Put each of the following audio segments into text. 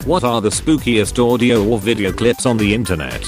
What are the spookiest audio or video clips on the internet?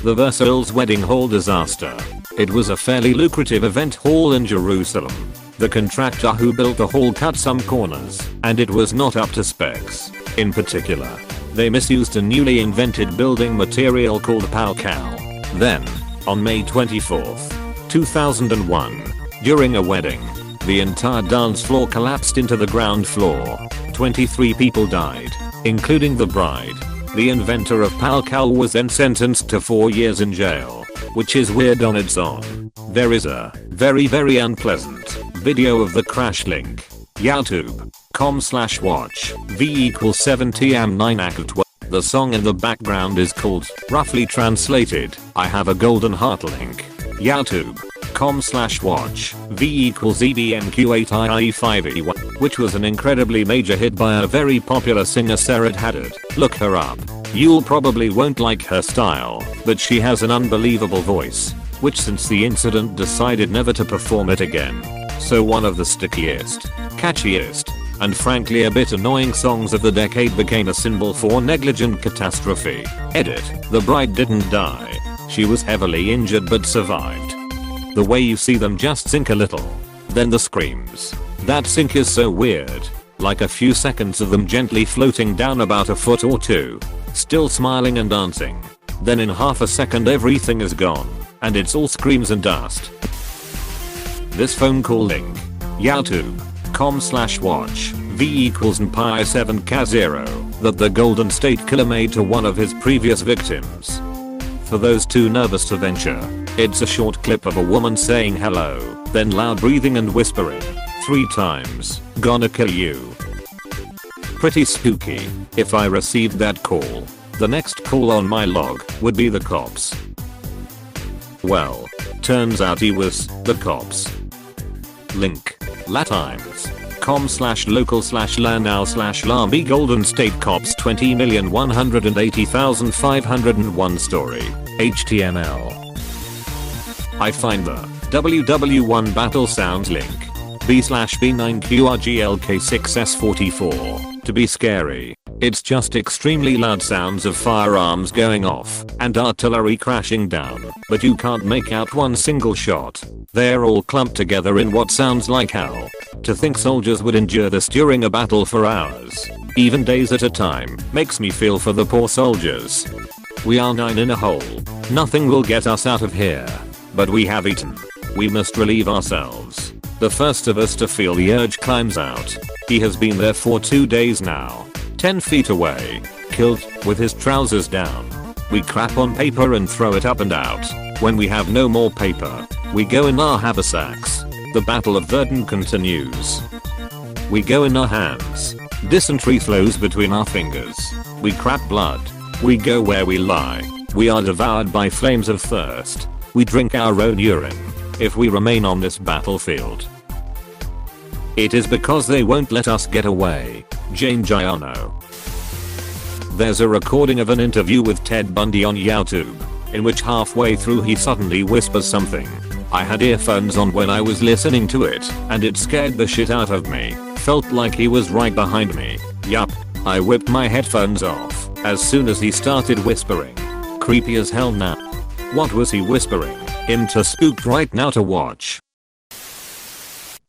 The Versailles wedding hall disaster. It was a fairly lucrative event hall in Jerusalem. The contractor who built the hall cut some corners, and it was not up to specs. In particular, they misused a newly invented building material called palcal. Then, on May 24th, 2001, during a wedding, the entire dance floor collapsed into the ground floor. 23 people died, including the bride. The inventor of palcal was then sentenced to 4 years in jail, which is weird on its own. There is a very unpleasant video of the crash link. youtube.com/watch v=70am9act12. The song in the background is called, roughly translated, I Have a Golden Heart link. youtube.com/watch v=EBMQ8IE5E1, which was an incredibly major hit by a very popular singer Sarah Haddad. Look her up. You'll probably won't like her style, but she has an unbelievable voice, which since the incident decided never to perform it again. So one of the stickiest, catchiest, and frankly a bit annoying songs of the decade became a symbol for negligent catastrophe. Edit. The bride didn't die. She was heavily injured but survived. The way you see them just sink a little. Then the screams. That sink is so weird. Like a few seconds of them gently floating down about a foot or two. Still smiling and dancing. Then in half a second everything is gone. And it's all screams and dust. This phone call link. youtube.com/watch v=pi7k0 that the Golden State Killer made to one of his previous victims. For those too nervous to venture, it's a short clip of a woman saying hello, then loud breathing and whispering 3 times, "Gonna kill you." Pretty spooky. If I received that call, the next call on my log would be the cops. Well, turns out he was the cops. Link. latimes.com/local/lannow/lami Golden State Cops 20,180,501 story. HTML. I find the WW1 battle sounds link B/B9QRGLK6S44 to be scary. It's just extremely loud sounds of firearms going off and artillery crashing down, but you can't make out one single shot. They're all clumped together in what sounds like hell. To think soldiers would endure this during a battle for hours, even days at a time, makes me feel for the poor soldiers. We are 9 in a hole. Nothing will get us out of here. But we have eaten. We must relieve ourselves. The first of us to feel the urge climbs out. He has been there for 2 days now. 10 feet away. Killed, with his trousers down. We crap on paper and throw it up and out. When we have no more paper, we go in our haversacks. The Battle of Verdun continues. We go in our hands. Dysentery flows between our fingers. We crap blood. We go where we lie. We are devoured by flames of thirst. We drink our own urine. If we remain on this battlefield, it is because they won't let us get away. Jane Giano. There's a recording of an interview with Ted Bundy on YouTube, in which halfway through he suddenly whispers something. I had earphones on when I was listening to it, and it scared the shit out of me. Felt like he was right behind me. Yup. I whipped my headphones off as soon as he started whispering. Creepy as hell now. What was he whispering? Him to spooked right now to watch.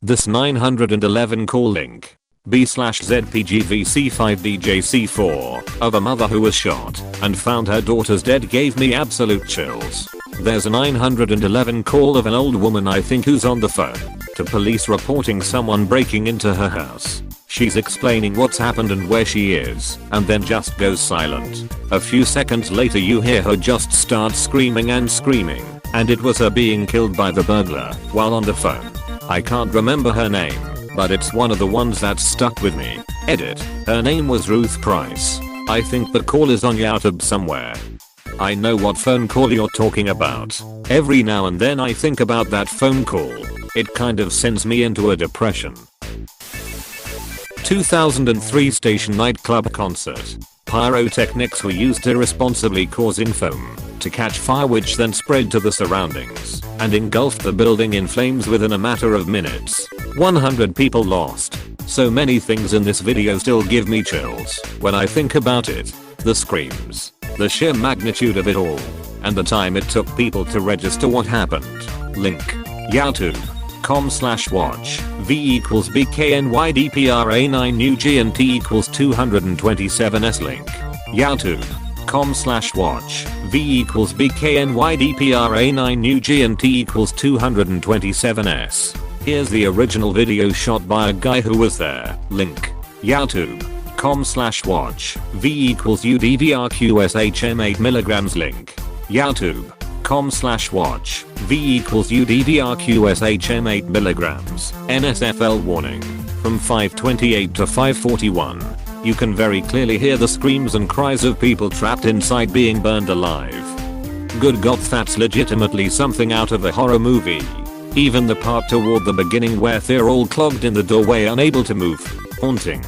This 911 call link. B/ZPGVC5DJC4 of a mother who was shot and found her daughters dead gave me absolute chills. There's a 911 call of an old woman I think who's on the phone to police reporting someone breaking into her house. She's explaining what's happened and where she is, and then just goes silent. A few seconds later you hear her just start screaming and screaming, and it was her being killed by the burglar while on the phone. I can't remember her name, but it's one of the ones that stuck with me. Edit. Her name was Ruth Price. I think the call is on YouTube somewhere. I know what phone call you're talking about. Every now and then I think about that phone call. It kind of sends me into a depression. 2003 Station nightclub concert. Pyrotechnics were used irresponsibly, causing foam to catch fire, which then spread to the surroundings and engulfed the building in flames within a matter of minutes. 100 people lost. So many things in this video still give me chills when I think about it. The screams, the sheer magnitude of it all, and the time it took people to register what happened. Link. youtube.com/watch v equals bknydpra9 new g and t equals 227s link. youtube.com/watch v equals bknydpra9 new g and t equals 227s. Here's the original video shot by a guy who was there. Link. youtube.com/watch v equals udvrqshm 8 mg link. youtube.com/watch v equals udvrqshm 8 mg. NSFL warning. From 5:28 to 5:41. You can very clearly hear the screams and cries of people trapped inside being burned alive. Good God, that's legitimately something out of a horror movie. Even the part toward the beginning where they're all clogged in the doorway unable to move. Haunting.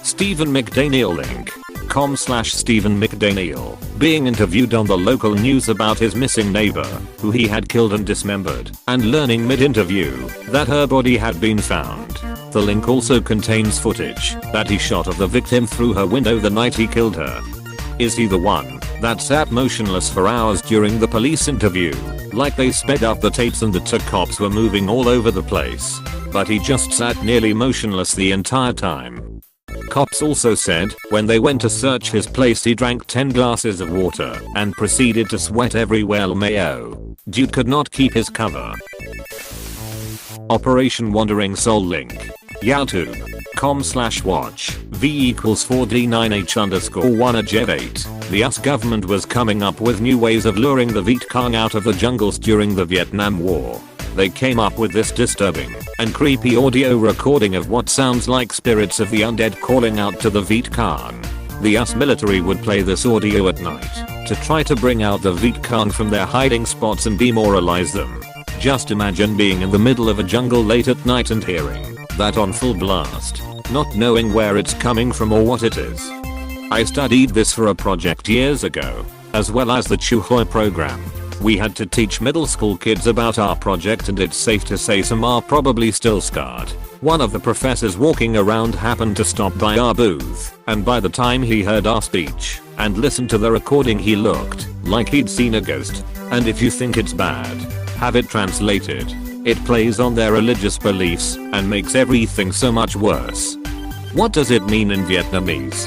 Stephen McDaniel link. .com/Stephen McDaniel being interviewed on the local news about his missing neighbor who he had killed and dismembered, and learning mid-interview that her body had been found. The link also contains footage that he shot of the victim through her window the night he killed her. Is he the one that sat motionless for hours during the police interview? Like they sped up the tapes and the cops were moving all over the place, but he just sat nearly motionless the entire time. Cops also said when they went to search his place he drank 10 glasses of water and proceeded to sweat everywhere. Mayo. Dude could not keep his cover. Operation Wandering Soul link. youtube.com/watch v equals 4d9h_1ajev8. The US government was coming up with new ways of luring the Viet Cong out of the jungles during the Vietnam War. They came up with this disturbing and creepy audio recording of what sounds like spirits of the undead calling out to the Viet Cong. The US military would play this audio at night to try to bring out the Viet Cong from their hiding spots and demoralize them. Just imagine being in the middle of a jungle late at night and hearing that on full blast, not knowing where it's coming from or what it is. I studied this for a project years ago, as well as the Chuhoi program. We had to teach middle school kids about our project, and it's safe to say some are probably still scarred. One of the professors walking around happened to stop by our booth, and by the time he heard our speech and listened to the recording he looked like he'd seen a ghost. And if you think it's bad, have it translated. It plays on their religious beliefs and makes everything so much worse. What does it mean in Vietnamese?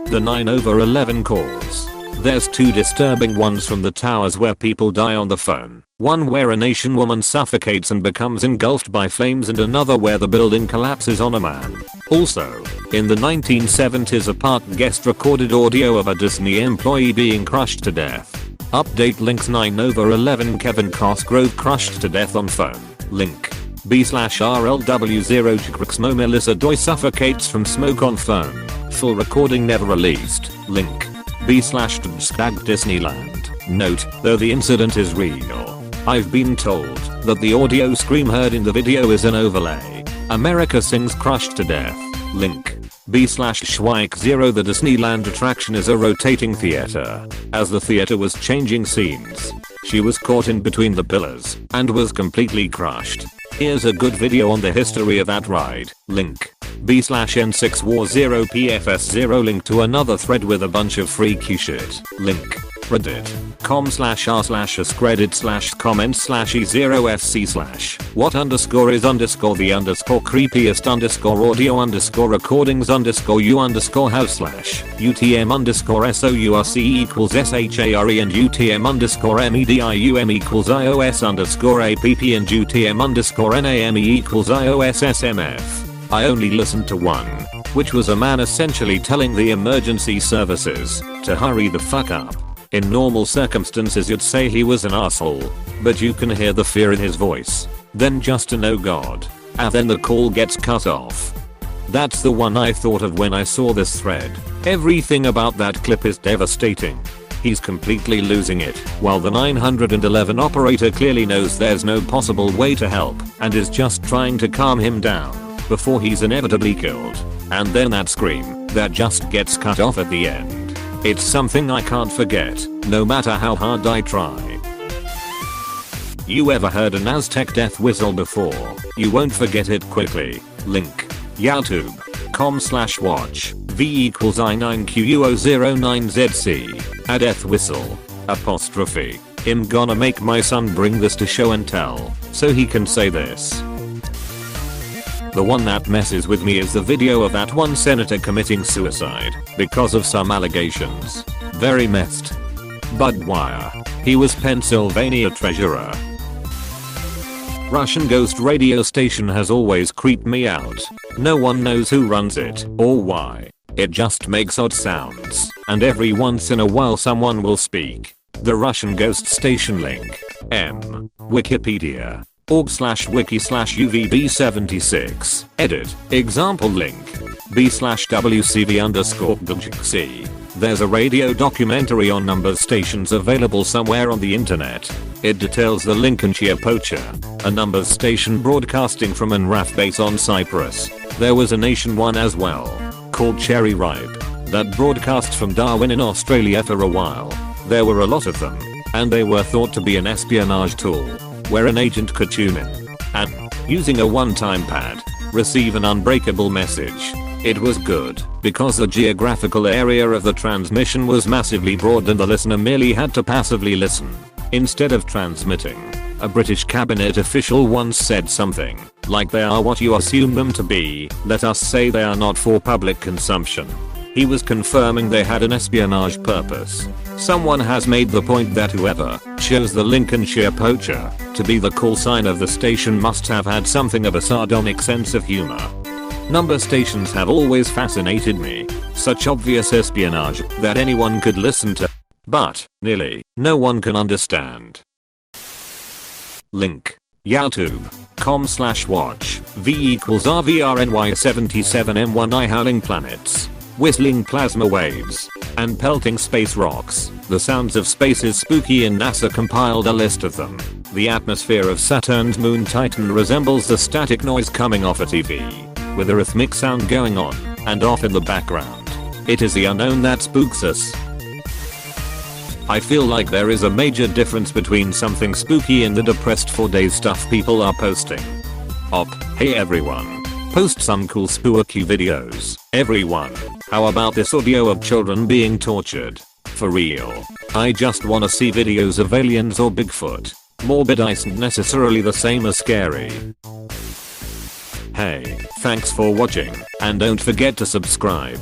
The 9/11 calls. There's two disturbing ones from the towers where people die on the phone. One where an Asian woman suffocates and becomes engulfed by flames, and another where the building collapses on a man. Also, in the 1970s a part guest recorded audio of a Disney employee being crushed to death. Update links 9/11 Kevin Cosgrove crushed to death on phone. Link. B/RLW0 Chkrixmo Melissa Doi suffocates from smoke on phone. Full recording never released. Link. B/Stag Disneyland. Note, though the incident is real, I've been told that the audio scream heard in the video is an overlay. America sings crushed to death. Link. B/Schweik0 The Disneyland attraction is a rotating theater. As the theater was changing scenes, she was caught in between the pillars and was completely crushed. Here's a good video on the history of that ride. Link. B/N6War0PFS0 link to another thread with a bunch of freaky shit. Link. reddit.com/r/AskReddit/comments/e0fc/ what_is_the_creepiest_audio_recordings_house/UTM_SOURCE=SHARE and UTM_MEDIUM=IOS_APP and UTM_NAME=IOSSMF. I only listened to one, which was a man essentially telling the emergency services to hurry the fuck up. In normal circumstances you'd say he was an asshole, but you can hear the fear in his voice. Then just an oh god. And then the call gets cut off. That's the one I thought of when I saw this thread. Everything about that clip is devastating. He's completely losing it, while the 911 operator clearly knows there's no possible way to help and is just trying to calm him down before he's inevitably killed. And then that scream that just gets cut off at the end. It's something I can't forget, no matter how hard I try. You ever heard an Aztec death whistle before? You won't forget it quickly. Link. youtube.com/watch v equals I9QUO09ZC. A death whistle. Apostrophe. I'm gonna make my son bring this to show and tell, so he can say this. The one that messes with me is the video of that one senator committing suicide because of some allegations. Very messed. Budweiser. He was Pennsylvania treasurer. Russian ghost radio station has always creeped me out. No one knows who runs it or why. It just makes odd sounds, and every once in a while someone will speak. The Russian ghost station link. M. Wikipedia. org/wiki/UVB76. Edit. Example link. b/WCV_GC. There's a radio documentary on number stations available somewhere on the internet. It details the Lincolnshire poacher, a numbers station broadcasting from an RAF base on Cyprus. There was a nation one as well, called Cherry Ripe, that broadcast from Darwin in Australia for a while. There were a lot of them, and they were thought to be an espionage tool, where an agent could tune in and, using a one-time pad, receive an unbreakable message. It was good, because the geographical area of the transmission was massively broad and the listener merely had to passively listen, instead of transmitting. A British cabinet official once said something like, "They are what you assume them to be, let us say they are not for public consumption." He was confirming they had an espionage purpose. Someone has made the point that whoever chose the Lincolnshire poacher to be the call sign of the station must have had something of a sardonic sense of humor. Number stations have always fascinated me. Such obvious espionage that anyone could listen to, but nearly no one can understand. Link. youtube.com/watch v equals RVRNY77M1I howling planets, whistling plasma waves, and pelting space rocks. The sounds of space is spooky and NASA compiled a list of them. The atmosphere of Saturn's moon Titan resembles the static noise coming off a TV, with a rhythmic sound going on and off in the background. It is the unknown that spooks us. I feel like there is a major difference between something spooky and the depressed for days stuff people are posting. Hey everyone. Post some cool spooky videos, everyone. How about this audio of children being tortured? For real. I just wanna see videos of aliens or Bigfoot. Morbid isn't necessarily the same as scary. Hey, thanks for watching, and don't forget to subscribe.